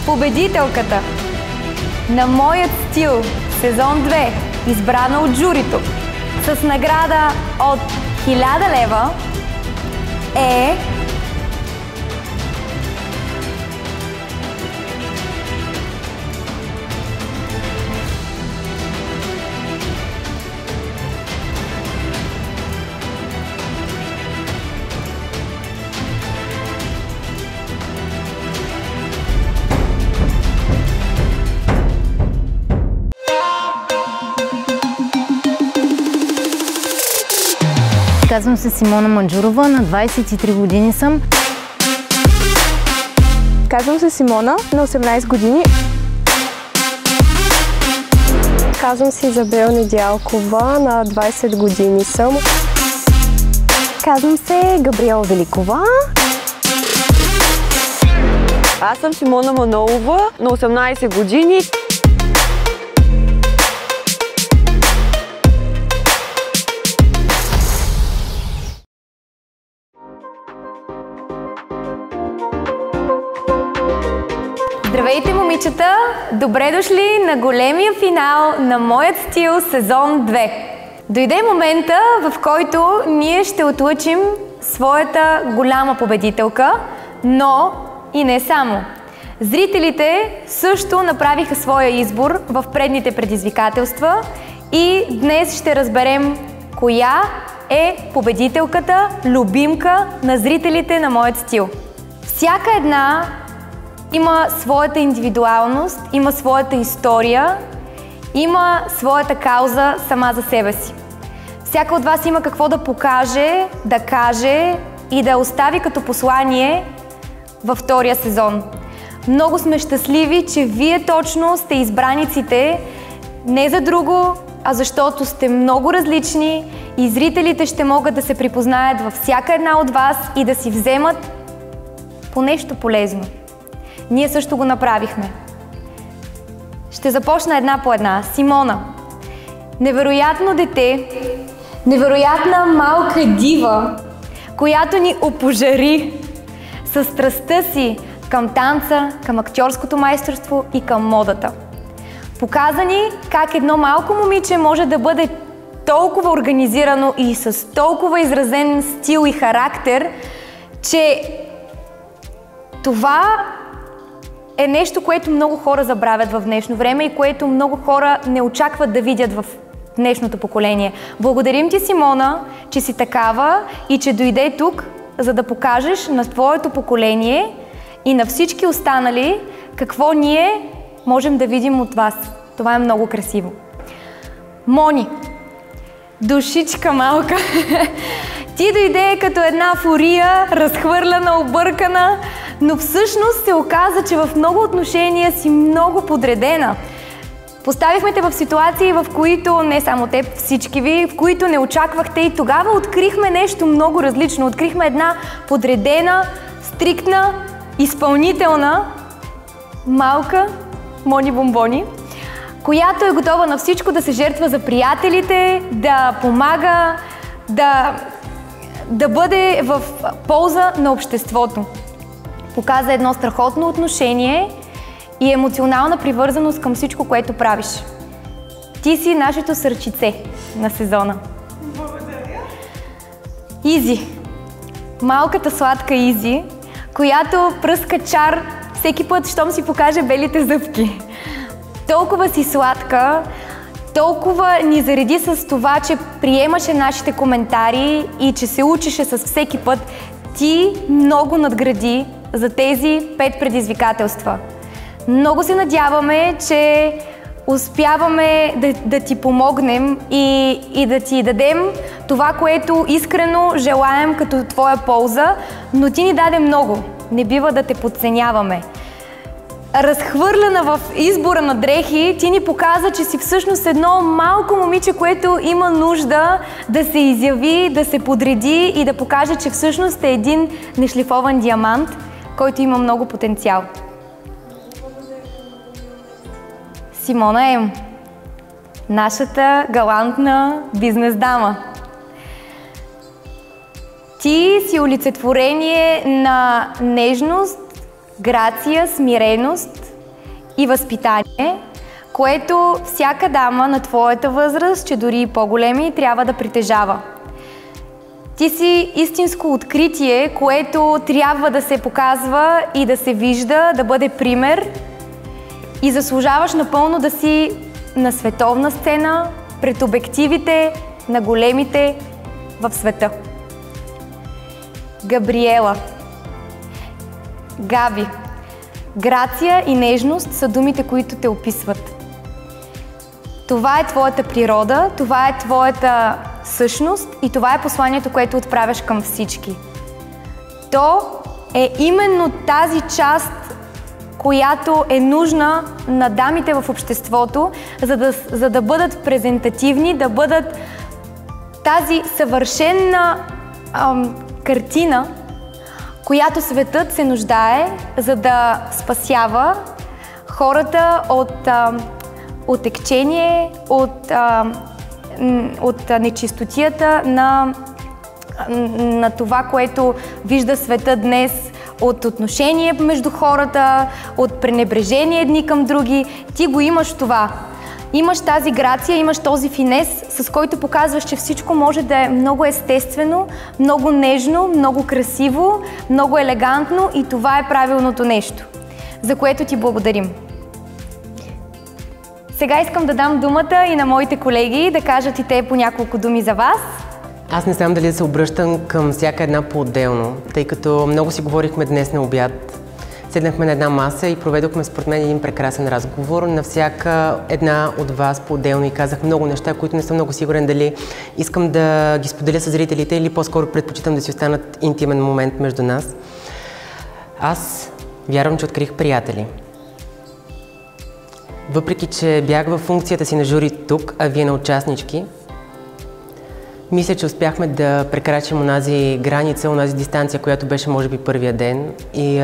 Победителката на Моят стил сезон 2, избрана от журито с награда от 1000 лева е... Казвам се Симона Манджурова, на 23 години съм. Казвам се Симона, на 18 години. Казвам се Изабел Недялкова, на 20 години съм. Казвам се Габриела Великова. Аз съм Симона Манолова, на 18 години. Здравейте, момичета! Добре дошли на големия финал на Моят стил сезон 2. Дойде момента, в който ние ще отлъчим своята голяма победителка, но и не само. Зрителите също направиха своя избор в предните предизвикателства и днес ще разберем коя е победителката, любимка на зрителите на Моят стил. Всяка една има своята индивидуалност, има своята история, има своята кауза сама за себе си. Всяка от вас има какво да покаже, да каже и да остави като послание във втория сезон. Много сме щастливи, че вие точно сте избраниците не за друго, а защото сте много различни и зрителите ще могат да се припознаят във всяка една от вас и да си вземат по нещо полезно. Ние също го направихме. Ще започна една по една. Симона. Невероятно дете, невероятна малка дива, която ни опожари със страстта си към танца, към актьорското майсторство и към модата. Показа ни как едно малко момиче може да бъде толкова организирано и с толкова изразен стил и характер, че това е нещо, което много хора забравят в днешно време и което много хора не очакват да видят в днешното поколение. Благодарим ти, Симона, че си такава и че дойде тук, за да покажеш на твоето поколение и на всички останали какво ние можем да видим от вас. Това е много красиво. Мони, душичка малка, ти дойде като една фурия, разхвърляна, объркана, но всъщност се оказа, че в много отношения си много подредена. Поставихме те в ситуации, в които, не само те, всички ви, в които не очаквахте и тогава открихме нещо много различно. Открихме една подредена, стриктна, изпълнителна, малка Мони Бомбони, която е готова на всичко, да се жертва за приятелите, да помага, да бъде в полза на обществото. Показа едно страхотно отношение и емоционална привързаност към всичко, което правиш. Ти си нашето сърчице на сезона. Благодаря. Изи. Малката сладка Изи, която пръска чар всеки път, щом си покаже белите зъбки. Толкова си сладка, толкова ни зареди с това, че приемаше нашите коментари и че се учеше с всеки път. Ти много надгради за тези 5 предизвикателства. Много се надяваме, че успяваме да ти помогнем и да ти дадем това, което искрено желаем като твоя полза, но ти ни даде много. Не бива да те подценяваме. Разхвърляна в избора на дрехи, ти ни показа, че си всъщност едно малко момиче, което има нужда да се изяви, да се подреди и да покаже, че всъщност е един нешлифован диамант, който има много потенциал. Симона М. Нашата галантна бизнес дама. Ти си олицетворение на нежност, грация, смиреност и възпитание, което всяка дама на твоята възраст, че дори и по-големи, трябва да притежава. Ти си истинско откритие, което трябва да се показва и да се вижда, да бъде пример и заслужаваш напълно да си на световна сцена, пред обективите на големите в света. Габриела. Габи. Грация и нежност са думите, които те описват. Това е твоята природа, това е твоята същност и това е посланието, което отправяш към всички. То е именно тази част, която е нужна на дамите в обществото, за да бъдат презентативни, да бъдат тази съвършена картина, която светът се нуждае, за да спасява хората от отекчение, от нечистотията на това, което вижда света днес, от отношение между хората, от пренебрежение едни към други. Ти го имаш това. Имаш тази грация, имаш този финес, с който показваш, че всичко може да е много естествено, много нежно, много красиво, много елегантно и това е правилното нещо, за което ти благодарим. Сега искам да дам думата и на моите колеги да кажат и те по няколко думи за вас. Аз не знам дали да се обръщам към всяка една по-отделно, тъй като много си говорихме днес на обяд. Седнахме на една маса и проведохме според мен един прекрасен разговор. На всяка една от вас по-отделно и казах много неща, които не съм много сигурен дали искам да ги споделя с зрителите или по-скоро предпочитам да си останат интимен момент между нас. Аз вярвам, че открих приятели. Въпреки че бях във функцията си на жури тук, а вие на участнички, мисля, че успяхме да прекрачим онази граница, онази дистанция, която беше може би първия ден и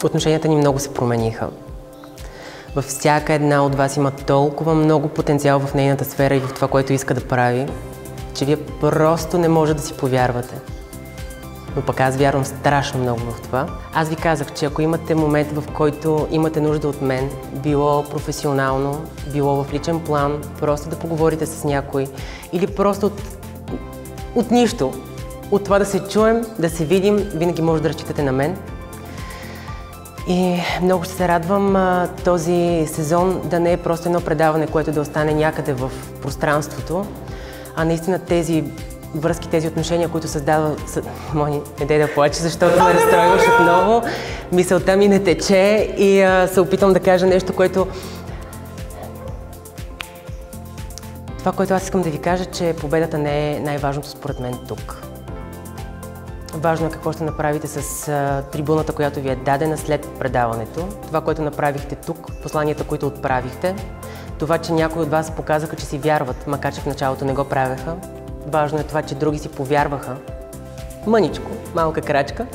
отношенията ни много се промениха. Във всяка една от вас има толкова много потенциал в нейната сфера и в това, което иска да прави, че вие просто не може да си повярвате. Но пък аз вярвам страшно много в това. Аз ви казах, че ако имате момент, в който имате нужда от мен, било професионално, било в личен план, просто да поговорите с някой или просто от нищо, от това да се чуем, да се видим, винаги може да разчитате на мен. И много ще се радвам този сезон да не е просто едно предаване, което да остане някъде в пространството, а наистина тези връзки, тези отношения, които създава... Мони, не дей да плаче, защото ме разстроиваш отново. Мисълта ми не тече и се опитвам да кажа нещо, което... Това, което аз искам да ви кажа, че победата не е най-важното според мен тук. Важно е какво ще направите с трибуната, която ви е дадена след предаването. Това, което направихте тук, посланията, които отправихте. Това, че някои от вас показаха, че си вярват, макар че в началото не го правеха. Важно е това, че други си повярваха. Мъничко, малка крачка,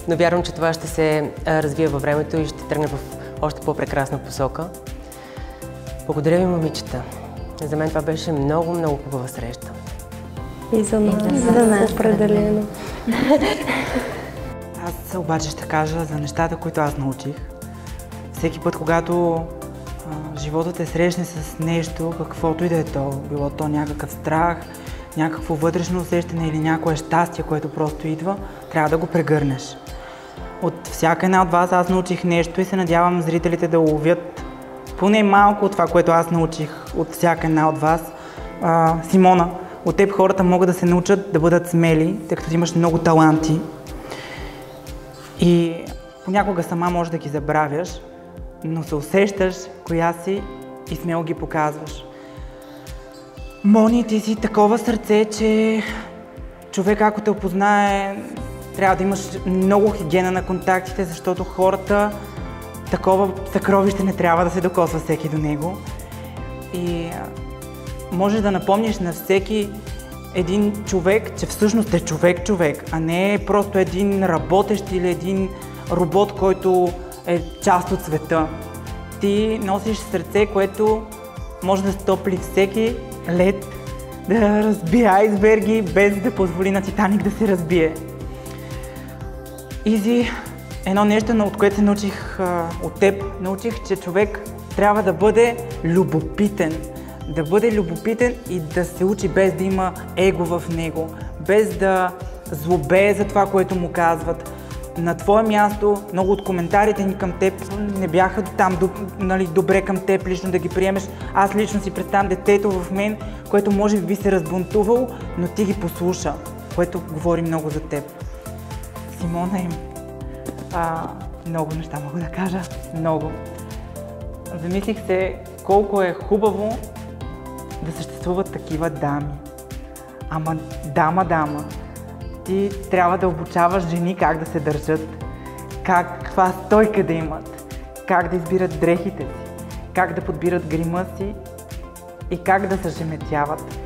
но вярвам, че това ще се развие във времето и ще тръгне в още по-прекрасна посока. Благодаря ви, момичета. За мен това беше много, много хубава среща. И за нас, определено. Аз обаче ще кажа за нещата, които аз научих. Всеки път, когато живота те срещне с нещо, каквото и да е то, било то някакъв страх, някакво вътрешно усещане или някое щастие, което просто идва, трябва да го прегърнеш. От всяка една от вас аз научих нещо и се надявам зрителите да уловят поне малко от това, което аз научих от всяка една от вас. Симона, от теб хората могат да се научат да бъдат смели, тъй като имаш много таланти. И понякога сама можеш да ги забравяш, но се усещаш коя си и смело ги показваш. Мони, ти си такова сърце, че човек, ако те опознае, трябва да имаш много хигиена на контактите, защото хората такова съкровище не трябва да се докосва всеки до него. И можеш да напомниш на всеки един човек, че всъщност е човек, а не е просто един работещ или един робот, който е част от света. Ти носиш сърце, което може да стопли всеки лед, да разбие айсберги, без да позволи на Титаник да се разбие. Изи, едно нещо, от което се научих от теб, научих, че човек трябва да бъде любопитен. Да бъде любопитен и да се учи без да има его в него, без да злобее за това, което му казват. На твое място, много от коментарите ни към теб не бяха там добре към теб, лично да ги приемеш. Аз лично си представям детето в мен, което може би се разбунтувал, но ти ги послуша, което говори много за теб. Симона много неща мога да кажа, много. Замислих се колко е хубаво да съществуват такива дами. Ама дама, ти трябва да обучаваш жени как да се държат, каква стойка да имат, как да избират дрехите си, как да подбират грима си и как да зажеметяват.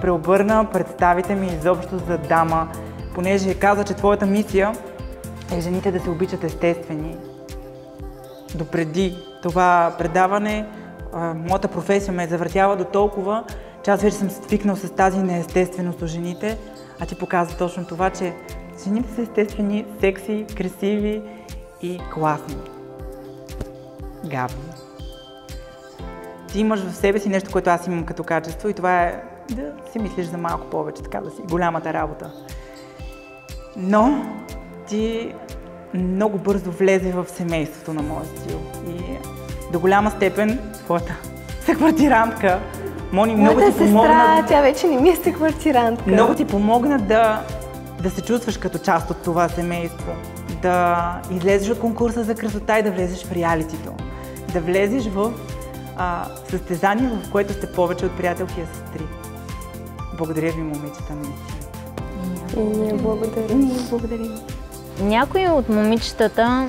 Преобърна представите ми изобщо за дама, понеже каза, че твоята мисия е жените да се обичат естествени. Допреди това предаване, моята професия ме е завъртяла до толкова, че аз вече съм свикнал с тази неестественост у жените, а ти показва точно това, че жените са естествени, секси, красиви и класни. Габи. Ти имаш в себе си нещо, което аз имам като качество и това е да си мислиш за малко повече, така да си голямата работа. Но ти много бързо влезе в семейството на моя стил и до голяма степен твоята съквартирантка Мони много ти помогна. Тя вече не ми е съквартирантка. Много ти помогна да се чувстваш като част от това семейство, да излезеш от конкурса за красота и да влезеш в реалитито, да влезеш в състезание, в което сте повече от приятелки и сестри. Благодаря ви, момичета, наистина. И ние благодарим. Някои от момичетата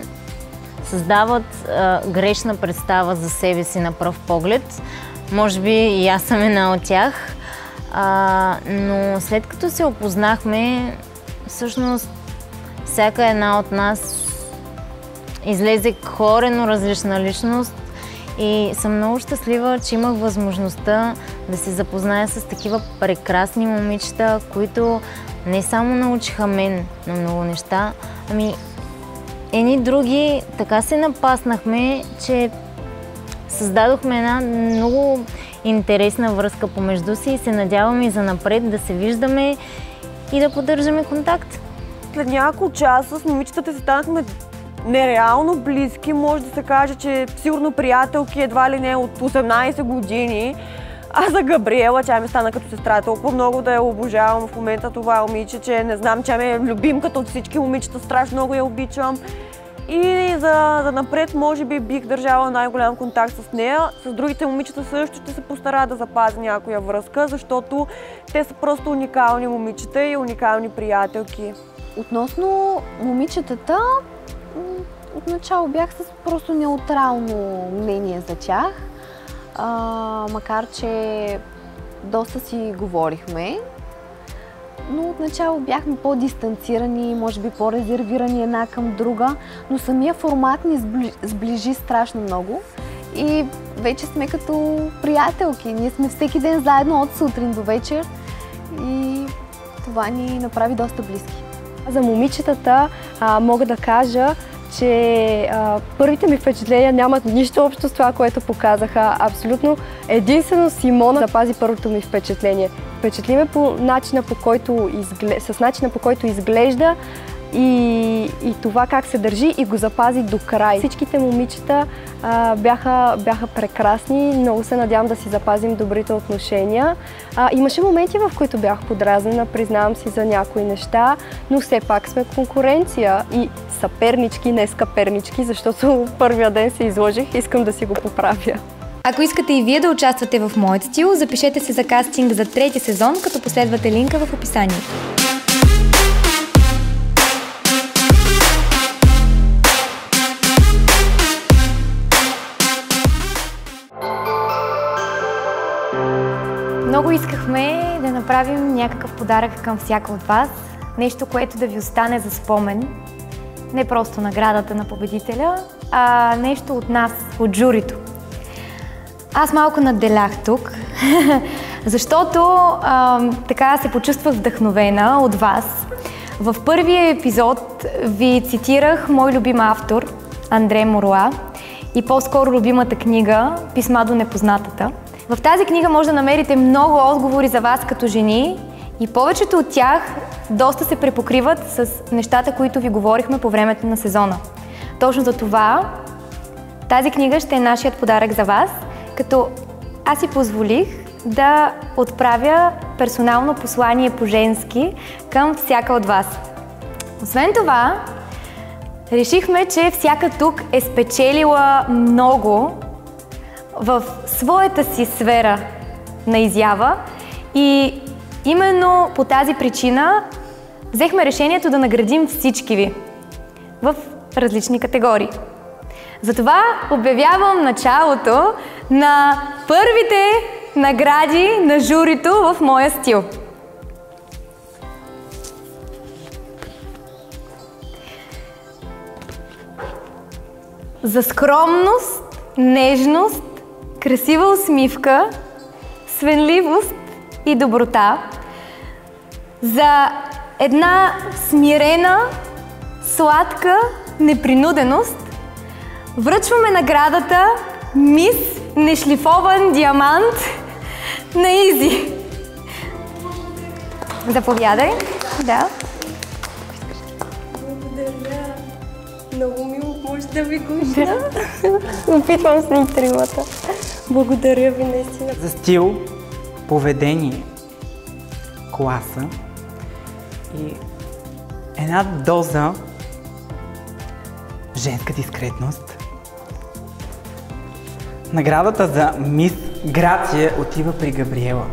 създават грешна представа за себе си на пръв поглед. Може би и аз съм една от тях. Но след като се опознахме, всъщност всяка една от нас излезе коренно различна личност и съм много щастлива, че имах възможността да се запозная с такива прекрасни момичета, които не само научиха мен на много неща, ами едни други така се напаснахме, че създадохме една много интересна връзка помежду си и се надяваме и занапред да се виждаме и да поддържаме контакт. След няколко часа с момичетата се станахме нереално близки. Може да се каже, че сигурно приятелки едва ли не от 18 години. А за Габриела, тя ми стана като сестра. Толкова много да я обожавам в момента това момиче, че не знам, тя ми е любимката от всички момичета. Страшно много я обичам. И за напред, може би, бих държала най-голям контакт с нея. С другите момичета също ще се постара да запазя някоя връзка, защото те са просто уникални момичета и уникални приятелки. Относно момичетата, отначало бях с просто неутрално мнение за тях. Макар че доста си говорихме, но отначало бяхме по-дистанцирани, може би по-резервирани една към друга, но самия формат ни сближи страшно много и вече сме като приятелки. Ние сме всеки ден заедно от сутрин до вечер и това ни направи доста близки. За момичетата мога да кажа, че първите ми впечатления нямат нищо общо с това, което показаха. Абсолютно единствено Симона запази първото ми впечатление. Впечатли ме с начина по който изглежда и това как се държи и го запази до край. Всичките момичета бяха прекрасни, много се надявам да си запазим добрите отношения. Имаше моменти, в които бях подразнена, признавам си за някои неща, но все пак сме конкуренция и съпернички, не скъпернички, защото първия ден се изложих, искам да си го поправя. Ако искате и вие да участвате в Моят стил, запишете се за кастинг за 3-ти сезон, като последвате линка в описанието. Много искахме да направим някакъв подарък към всяка от вас. Нещо, което да ви остане за спомен. Не просто наградата на победителя, а нещо от нас, от журито. Аз малко надделях тук, защото така се почувствах вдъхновена от вас. В първия епизод ви цитирах мой любим автор Андре Муруа и по-скоро любимата книга "Писма до непознатата". В тази книга може да намерите много отговори за вас като жени и повечето от тях доста се препокриват с нещата, които ви говорихме по времето на сезона. Точно за това тази книга ще е нашият подарък за вас, като аз си позволих да отправя персонално послание по-женски към всяка от вас. Освен това, решихме, че всяка тук е спечелила много в своята си сфера на изява и именно по тази причина взехме решението да наградим всички ви в различни категории. Затова обявявам началото на първите награди на журито в моя стил. За скромност, нежност, красива усмивка, свенливост и доброта, за една смирена, сладка непринуденост, връчваме наградата Мис нешлифован диамант на Изи. Заповядай. Да. Благодаря. Много мило, може да ви гушна. Опитвам се и тримата. Благодаря ви наистина. За стил, поведение, класа и една доза женска дискретност. Наградата за Мис Грация отива при Габриела.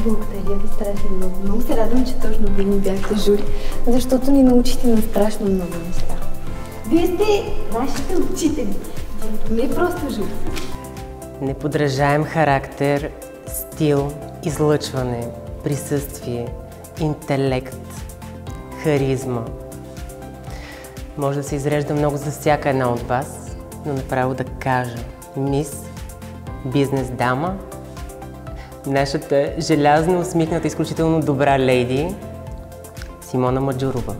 Благодаря ви страшно много. Много се радвам, че точно вие ни бяхте жури, защото ни научихте на страшно много неща. Вие сте нашите учители, не просто жури. Неподражаем характер, стил, излъчване, присъствие, интелект, харизма. Може да се изрежда много за всяка една от вас, но направо да кажа: Мис Бизнес дама, нашата желязно усмихната, изключително добра лейди Симона Маджурова.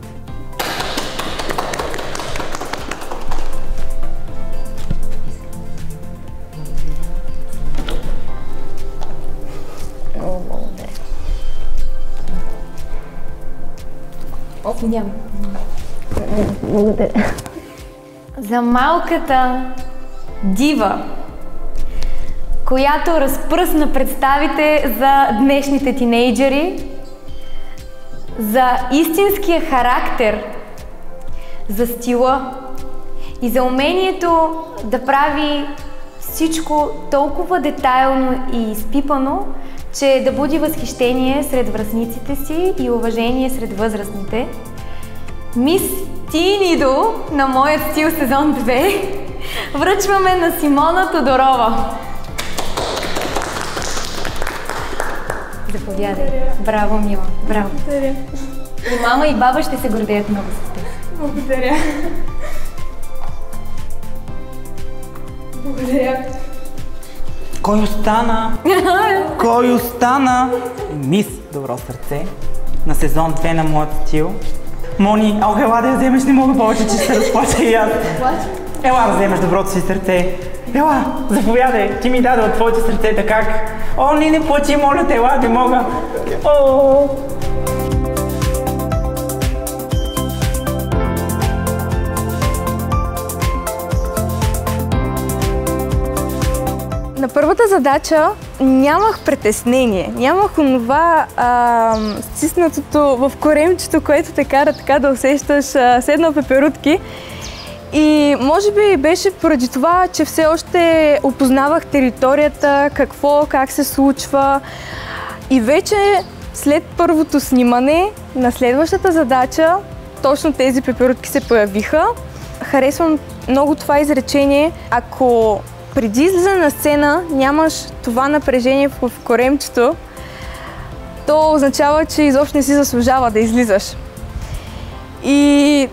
Няма. Благодаря. За малката дива, която разпръсна представите за днешните тинейджери, за истинския характер, за стила и за умението да прави всичко толкова детайлно и изпипано, че да буди възхищение сред връстниците си и уважение сред възрастните. Мис Тинидо на моят стил сезон 2 връчваме на Симона Тодорова. Заповядай. Браво, Мила. Браво. Благодаря. И мама и баба ще се гордеят много с теб. Благодаря. Благодаря. Кой остана? Кой остана? Мис Добро сърце на сезон 2 на моят стил. Мони, ела да я вземеш, не мога повече, че ще се разплача и аз. Ела да вземеш доброто си сърце. Ела, заповядай, ти ми даде от твоето сърце, така как. О, не плачи, моля те, ела, не мога. О. На първата задача нямах притеснение, нямах онова стиснатото в коремчето, което те кара така да усещаш седнал пеперутки. И може би беше поради това, че все още опознавах територията, какво, как се случва. И вече след първото снимане на следващата задача, точно тези пеперутки се появиха. Харесвам много това изречение. Ако преди излизане на сцена нямаш това напрежение в коремчето, то означава, че изобщо не си заслужава да излизаш. И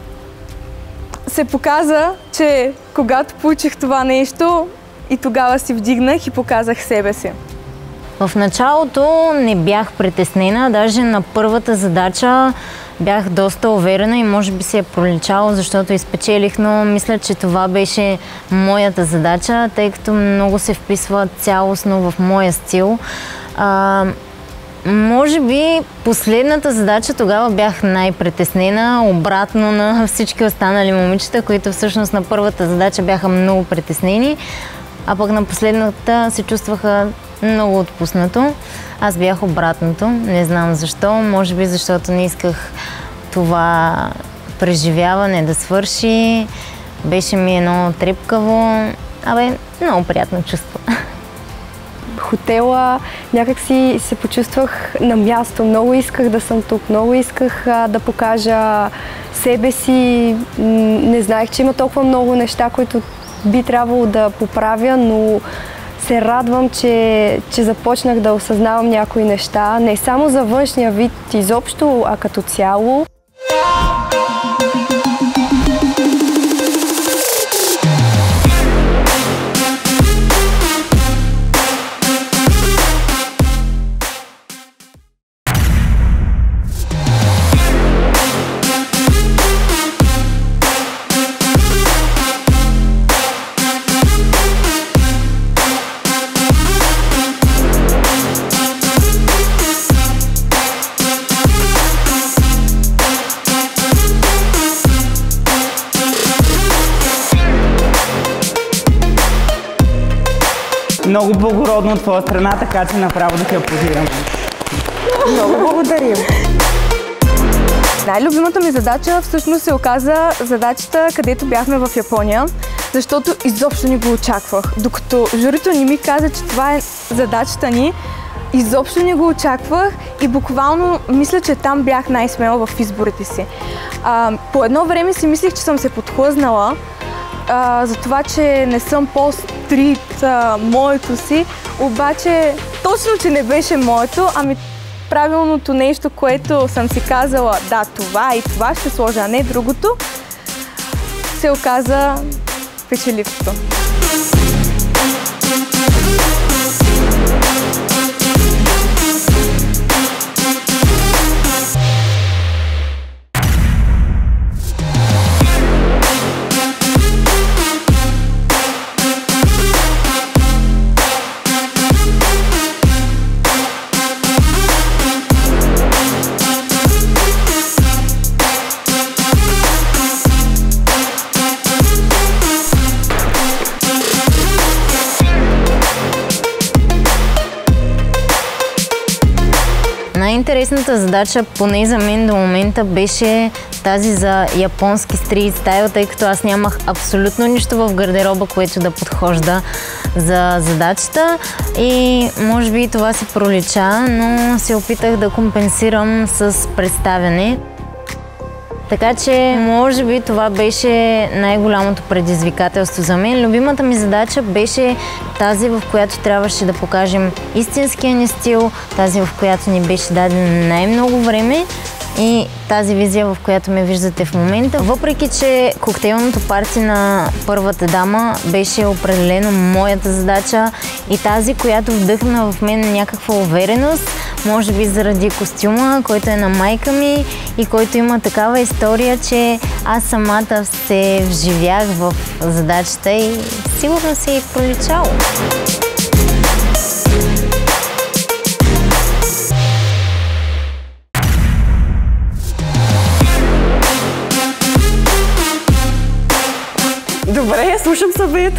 се показа, че когато получих това нещо, и тогава си вдигнах и показах себе си. В началото не бях притеснена, даже на първата задача бях доста уверена и може би се е проличало, защото изпечелих, но мисля, че това беше моята задача, тъй като много се вписва цялостно в моя стил. Може би последната задача тогава бях най-притеснена, обратно на всички останали момичета, които всъщност на първата задача бяха много притеснени, а пък на последната се чувстваха много отпуснато. Аз бях обратното, не знам защо, може би защото не исках това преживяване да свърши. Беше ми едно трепкаво, много приятно чувство. Хотела някак си се почувствах на място. Много исках да съм тук, много исках да покажа себе си. Не знаех, че има толкова много неща, които би трябвало да поправя, но се радвам, че започнах да осъзнавам някои неща, не само за външния вид изобщо, а като цяло. Много благородно от твоя страна, така че направо да ти аплодирам. Много благодарим. Най-любимата ми задача всъщност се оказа задачата, където бяхме в Япония, защото изобщо не го очаквах. Докато журито не ми каза, че това е задачата ни, изобщо не го очаквах и буквално мисля, че там бях най-смела в изборите си. По едно време си мислих, че съм се подхлъзнала, за това, че не съм по-стрит моето си, обаче точно, че не беше моето, ами правилното нещо, което съм си казала, да, това и това ще сложа, а не другото, се оказа печелившото. Най-интересната задача, поне за мен до момента, беше тази за японски стрит стайл, тъй като аз нямах абсолютно нищо в гардероба, което да подхожда за задачата и може би това се пролича, но се опитах да компенсирам с представяне. Така че, може би това беше най-голямото предизвикателство за мен. Любимата ми задача беше тази, в която трябваше да покажем истинския ни стил, тази, в която ни беше дадено най-много време и тази визия, в която ме виждате в момента. Въпреки че коктейлното парти на първата дама беше определено моята задача и тази, която вдъхна в мен някаква увереност, може би заради костюма, който е на майка ми и който има такава история, че аз самата се вживях в задачата и сигурно се е проличало. Добре, слушам съвет.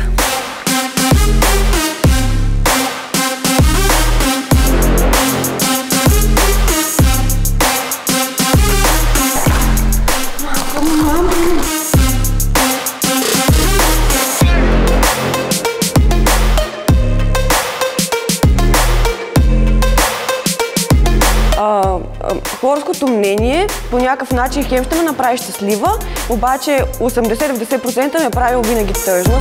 Хорското мнение по някакъв начин хем ще ме направи щастлива, обаче 80-90% ме правило винаги тъжна.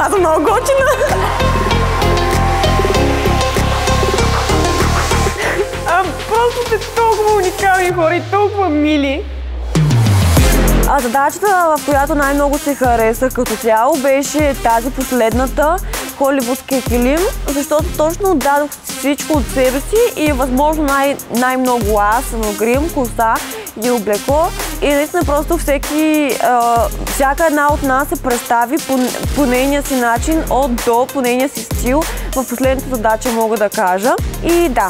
Аз съм много готина! актьори толкова мили. А задачата, в която най-много се харесах като цяло, беше тази последната, холивудския килим, защото точно отдадох всичко от себе си и възможно най-много аз, грим, коса и облекло. И наистина просто всяка една от нас се представи по нейния си начин, от до, по нейния си стил. В последната задача мога да кажа. И да.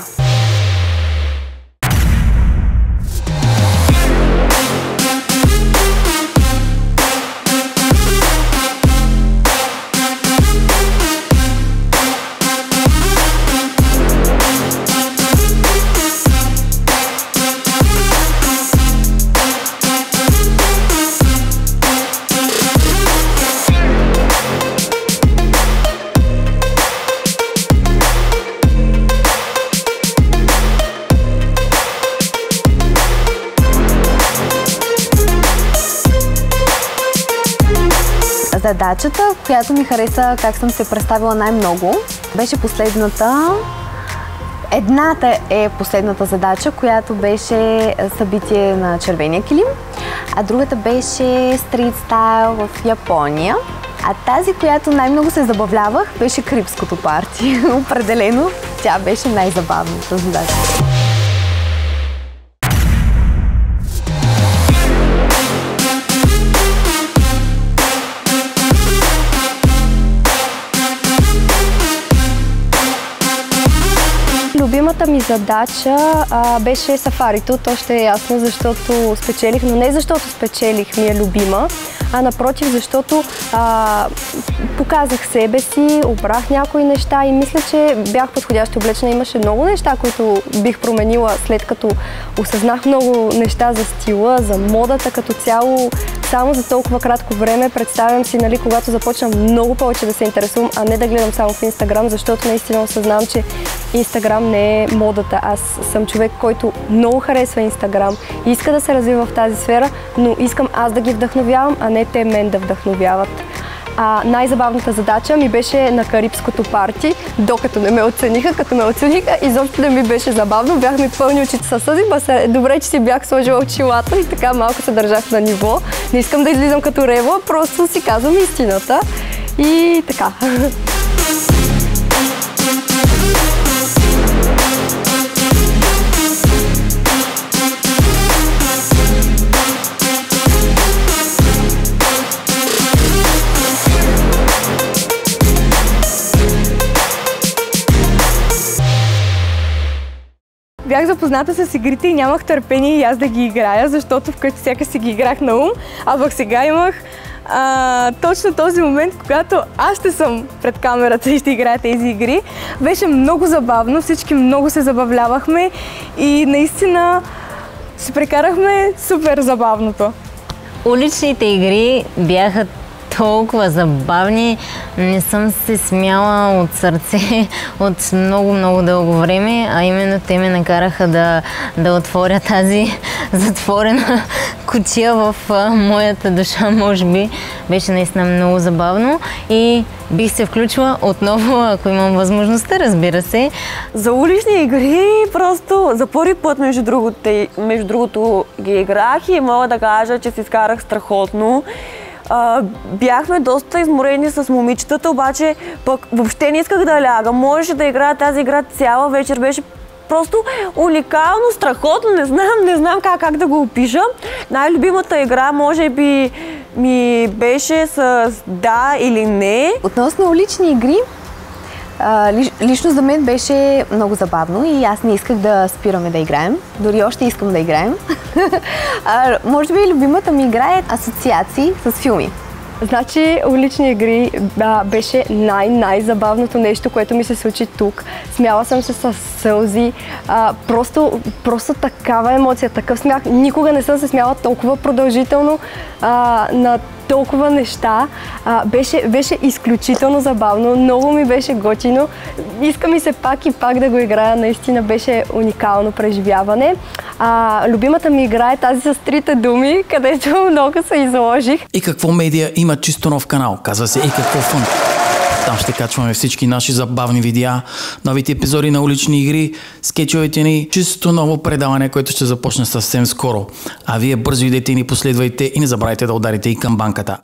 Задачата, която ми хареса, как съм се представила най-много, беше последната. Едната е последната задача, която беше събитие на червения килим, а другата беше стрит стайл в Япония. А тази, която най-много се забавлявах, беше карибското парти. Определено тя беше най-забавната задача. Любимата ми задача беше сафарито. То ще е ясно, защото спечелих, но не защото спечелих ми е любима, а напротив, защото показах себе си, обрах някои неща и мисля, че бях подходящо облечена. Имаше много неща, които бих променила, след като осъзнах много неща за стила, за модата като цяло. Само за толкова кратко време представям си, нали, когато започна много повече да се интересувам, а не да гледам само в Инстаграм, защото наистина осъзнавам, че Инстаграм не е модата. Аз съм човек, който много харесва Инстаграм и иска да се развива в тази сфера, но искам аз да ги вдъхновявам, а не те мен да вдъхновяват. Най-забавната задача ми беше на карибското парти, докато не ме оцениха. Като ме оцениха, изобщо не ми беше забавно. Бях ми пълни очите със сълзи. Добре, че си бях сложила очилата и така малко се държах на ниво. Не искам да излизам като ревла, просто си казвам истината. И така. Бях запозната с игрите и нямах търпение и аз да ги играя, защото вкъщи всяка си ги играх на ум, а пък сега имах точно този момент, когато аз ще съм пред камерата и ще играя тези игри. Беше много забавно, всички много се забавлявахме и наистина си прекарахме супер забавното. Уличните игри бяха толкова забавни, не съм се смяла от сърце от много дълго време, а именно те ме накараха да отворя тази затворена кутия в моята душа, може би. Беше наистина много забавно и бих се включила отново, ако имам възможността, разбира се. За улични игри просто за първи път, между другото, ги играх и мога да кажа, че се изкарах страхотно. Бяхме доста изморени с момичетата, обаче пък въобще не исках да лягам. Можеше да играя тази игра цяла вечер, беше просто уникално, страхотно, не знам как да го опиша. Най-любимата игра може би ми беше с да или не. Относно улични игри, лично за мен беше много забавно и аз не исках да спираме да играем. Дори още искам да играем. Може би любимата ми игра е асоциации с филми. Значи, улични игри беше най-забавното нещо, което ми се случи тук. Смяла съм се с сълзи. Просто такава емоция, такъв смях. Никога не съм се смяла толкова продължително на толкова неща. Беше изключително забавно, много ми беше готино. Иска ми се пак и пак да го играя, наистина беше уникално преживяване. Любимата ми игра е тази с трите думи, където много се изложих. И какво медия има чисто нов канал? Казва се И какво фън. Там ще качваме всички наши забавни видеа, новите епизоди на улични игри, скетчовете ни, чисто ново предаване, което ще започне съвсем скоро. А вие бързо идете и ни последвайте и не забравяйте да ударите и камбанката.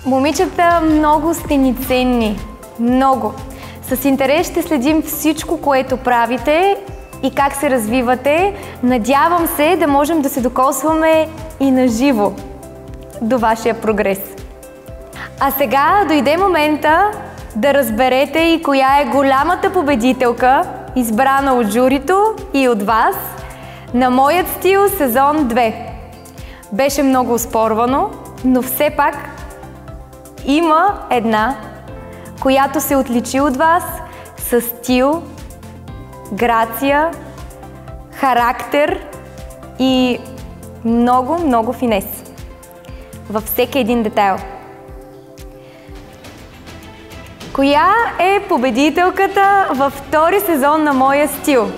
Момичета, много сте ни ценни. Много. С интерес ще следим всичко, което правите и как се развивате. Надявам се да можем да се докосваме и на живо до вашия прогрес. А сега дойде момента да разберете и коя е голямата победителка, избрана от журито и от вас на Моят стил сезон 2. Беше много оспорвано, но все пак има една, която се отличи от вас с стил, грация, характер и много финес във всеки един детайл. Коя е победителката във втори сезон на Моя стил?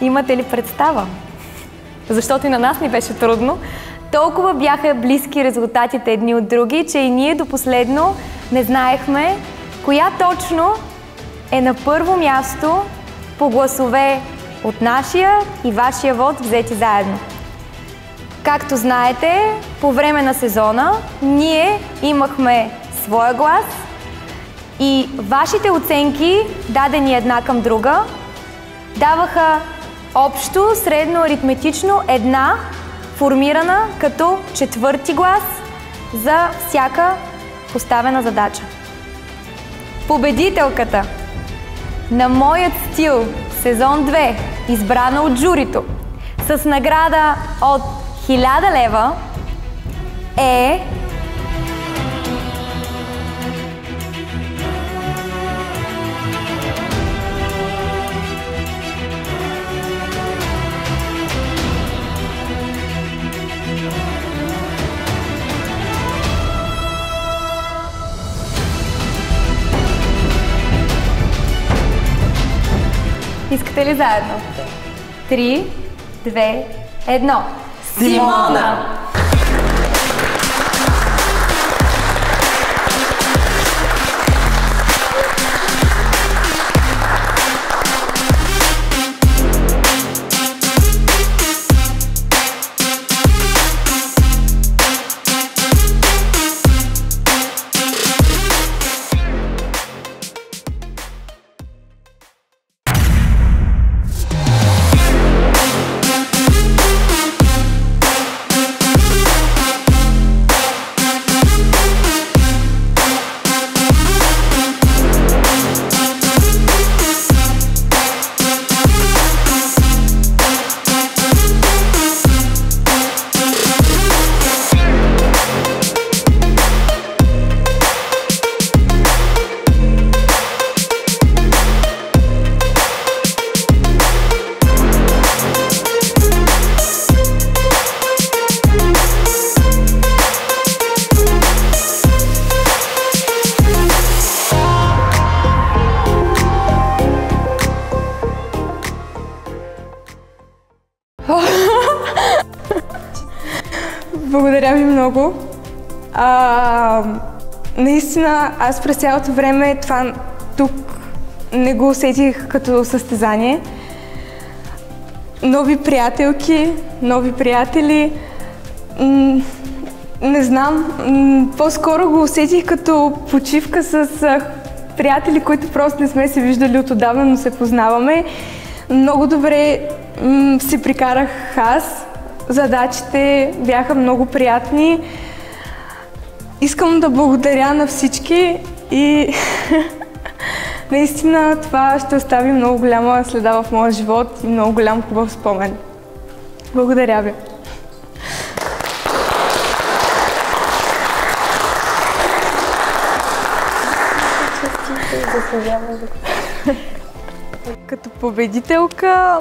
Имате ли представа? Защото и на нас ни беше трудно. Толкова бяха близки резултатите едни от други, че и ние до последно не знаехме коя точно е на първо място по гласове от нашия и вашия вод взети заедно. Както знаете, по време на сезона ние имахме своя глас и вашите оценки, дадени една към друга, даваха общо средно аритметично една формирана като четвърти глас за всяка поставена задача. Победителката на Моят стил сезон 2, избрана от журито с награда от 1000 лева е... Искате ли заедно? 3, 2, 1. Симона! Благодаря ви много. Наистина, аз през цялото време това тук не го усетих като състезание. Нови приятелки, нови приятели. Не знам, по-скоро го усетих като почивка с приятели, които просто не сме се виждали от отдавна, но се познаваме. Много добре се прикарах аз. Задачите бяха много приятни. Искам да благодаря на всички и наистина това ще остави много голяма следа в моя живот и много голям хубав спомен. Благодаря ви. Като победителка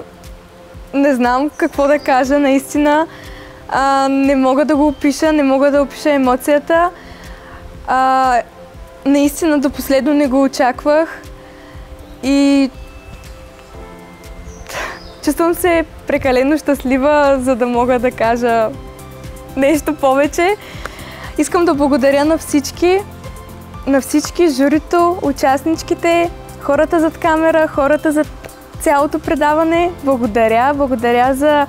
не знам какво да кажа, наистина. Не мога да го опиша, не мога да опиша емоцията. Наистина до последно не го очаквах. И Чувствам се прекалено щастлива, за да мога да кажа нещо повече. Искам да благодаря на всички, журито, участничките, хората зад камера, хората зад цялото предаване. Благодаря за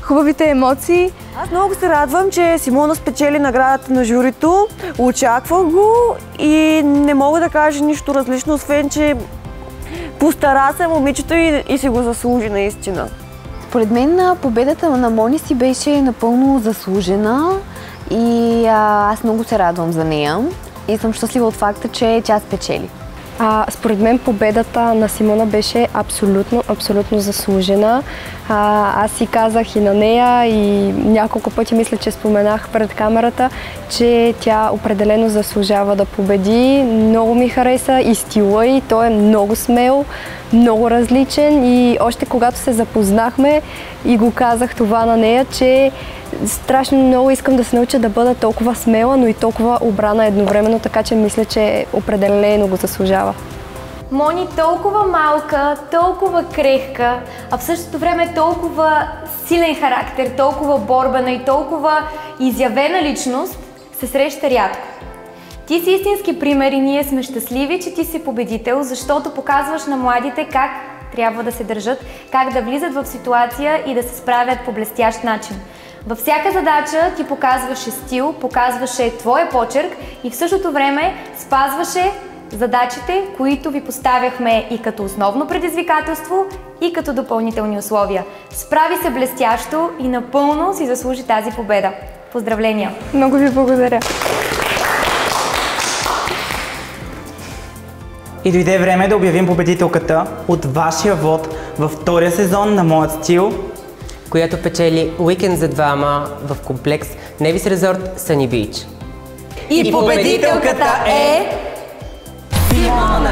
хубавите емоции. Аз много се радвам, че Симона спечели наградата на журито. Очаквах го и не мога да кажа нищо различно, освен че постара се момичето и си го заслужи наистина. Според мен победата на Мони си беше напълно заслужена и аз много се радвам за нея и съм щастлива от факта, че тя спечели. Според мен победата на Симона беше абсолютно заслужена. Аз си казах и на нея и няколко пъти мисля, че споменах пред камерата, че тя определено заслужава да победи. Много ми хареса и стила ѝ, той е много смел, много различен и още когато се запознахме и го казах това на нея, че страшно много искам да се науча да бъда толкова смела, но и толкова обрана едновременно, така че мисля, че определено го заслужава. Мони толкова малка, толкова крехка, а в същото време толкова силен характер, толкова борбена и толкова изявена личност се среща рядко. Ти си истински пример и ние сме щастливи, че ти си победител, защото показваш на младите как трябва да се държат, как да влизат в ситуация и да се справят по блестящ начин. Във всяка задача ти показваше стил, показваше твоя почерк и в същото време спазваше задачите, които ви поставяхме и като основно предизвикателство, и като допълнителни условия. Справи се блестящо и напълно си заслужи тази победа. Поздравления! Много ви благодаря! И дойде време да обявим победителката от вашия вод във втория сезон на Моят стил, която печели уикенд за двама в комплекс Nevis Resort Sunny Beach. И победителката е... Симона!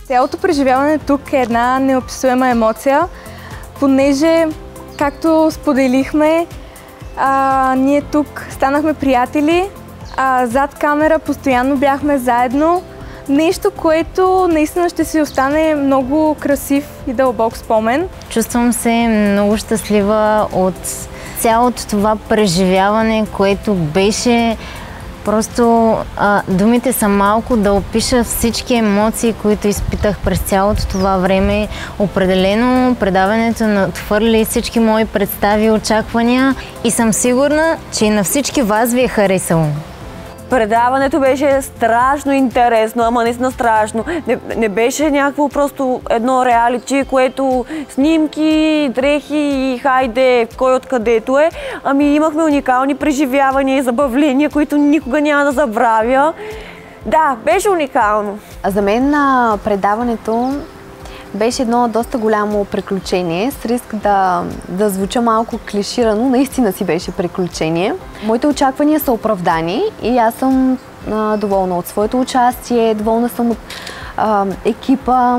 Цялото преживяване тук е една неописуема емоция, понеже, както споделихме, ние тук станахме приятели, зад камера постоянно бяхме заедно. Нещо, което наистина ще си остане много красив и дълбок спомен. Чувствам се много щастлива от цялото това преживяване, което беше. Просто думите са малко да опиша всички емоции, които изпитах през цялото това време. Определено предаването надхвърли всички мои представи и очаквания и съм сигурна, че и на всички вас ви е харесало. Предаването беше страшно интересно, ама наистина страшно. Не беше някакво просто едно реалити, което снимки, дрехи и хайде, кой откъдето е. Ами имахме уникални преживявания и забавления, които никога няма да забравя. Да, беше уникално. За мен предаването беше едно доста голямо приключение, с риск да звуча малко клиширано, наистина си беше приключение. Моите очаквания са оправдани и аз съм доволна от своето участие, доволна съм от екипа,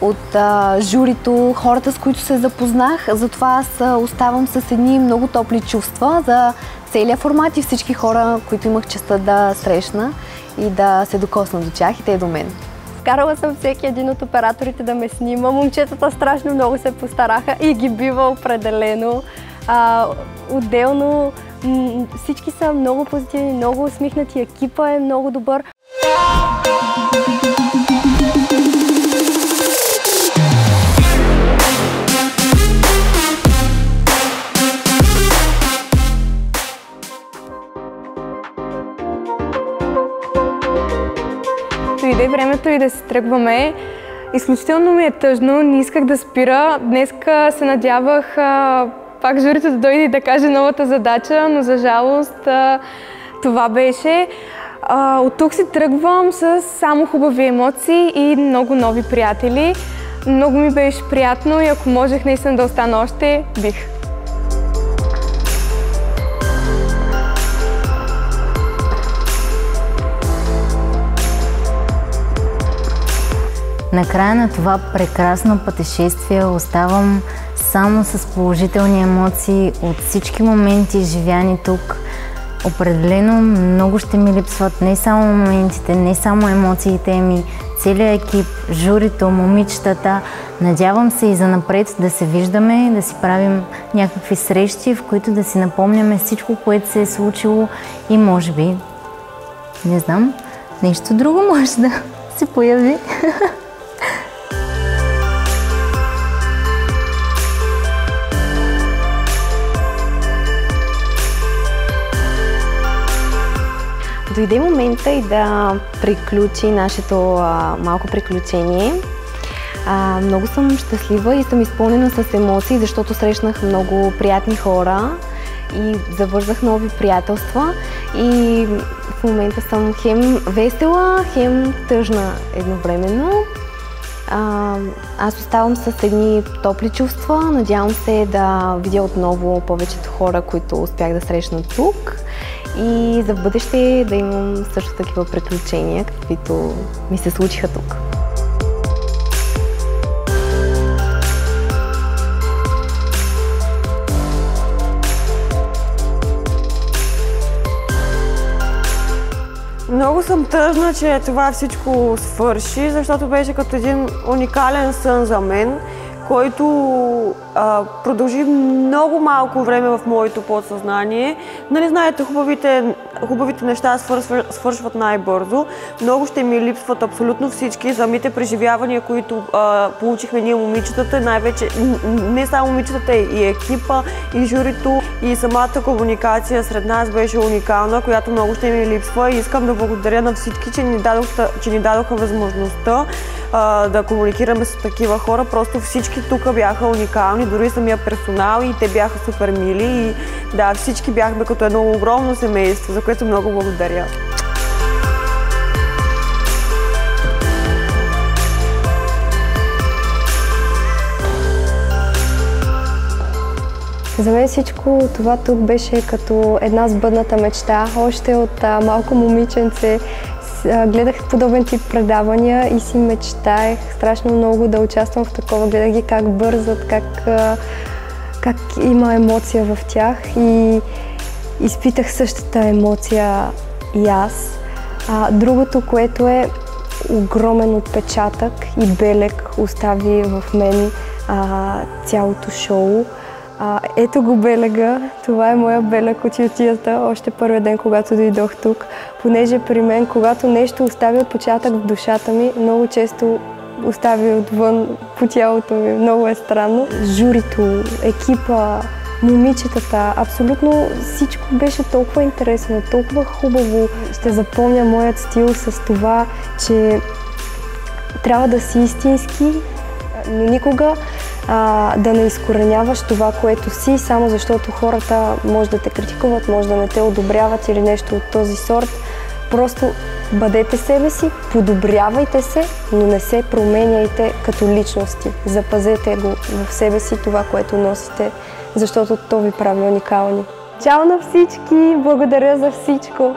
от журито, хората, с които се запознах. Затова аз оставам с едни много топли чувства за целия формат и всички хора, които имах честта да срещна и да се докосна до тях и те до мен. Карала съм всеки един от операторите да ме снима. Момчетата страшно много се постараха и ги бива определено. Отделно всички са много позитивни, много усмихнати, екипа е много добър. Дойде времето и да се тръгваме. Изключително ми е тъжно, не исках да спира. Днеска се надявах пак журито да дойде и да каже новата задача, но за жалост това беше. От тук си тръгвам с само хубави емоции и много нови приятели. Много ми беше приятно и ако можех наистина да остана още, бих. Накрая на това прекрасно пътешествие оставам само с положителни емоции от всички моменти, изживяни тук. Определено много ще ми липсват не само моментите, не само емоциите ми, целият екип, журито, момичетата. Надявам се и занапред да се виждаме, да си правим някакви срещи, в които да си напомняме всичко, което се е случило и може би, не знам, нещо друго може да се появи. Дойде момента и да приключи нашето малко приключение. Много съм щастлива и съм изпълнена с емоции, защото срещнах много приятни хора и завързах нови приятелства. И в момента съм хем весела, хем тъжна едновременно. Аз оставам с едни топли чувства. Надявам се да видя отново повечето хора, които успях да срещна тук. И за в бъдеще да имам също такива приключения, каквито ми се случиха тук. Много съм тъжна, че това всичко свърши, защото беше като един уникален сън за мен, който продължи много малко време в моето подсъзнание. Нали знаете, хубавите неща свършват най-бързо. Много ще ми липсват абсолютно всички самите преживявания, които получихме ние момичетата, най-вече не само момичетата, и екипа, и журито, и самата комуникация сред нас беше уникална, която много ще ми липсва, и искам да благодаря на всички, че ни дадоха възможността да комуникираме с такива хора. Просто всички тук бяха уникални, дори самия персонал, и те бяха супер мили. И да, всички бяхме като едно огромно семейство, за което много благодаря. За мен всичко това тук беше като една сбъдната мечта. Още от малко момиченце гледах подобен тип предавания и си мечтаех страшно много да участвам в такова. Гледах ги как бързат, как има емоция в тях, и изпитах същата емоция и аз. Другото, което е огромен отпечатък и белег остави в мен цялото шоу. Ето го белега, това е моя белег от ютията, още първия ден, когато дойдох тук. Понеже при мен, когато нещо остави отпечатък в душата ми, много често остави отвън по тялото ми. Много е странно. Журито, екипа, момичетата, абсолютно всичко беше толкова интересно, толкова хубаво. Ще запомня моят стил с това, че трябва да си истински, но никога да не изкореняваш това, което си, само защото хората може да те критикуват, може да не те одобряват или нещо от този сорт. Просто бъдете себе си, подобрявайте се, но не се променяйте като личности. Запазете го в себе си това, което носите, защото то ви прави уникални. Чао на всички! Благодаря за всичко!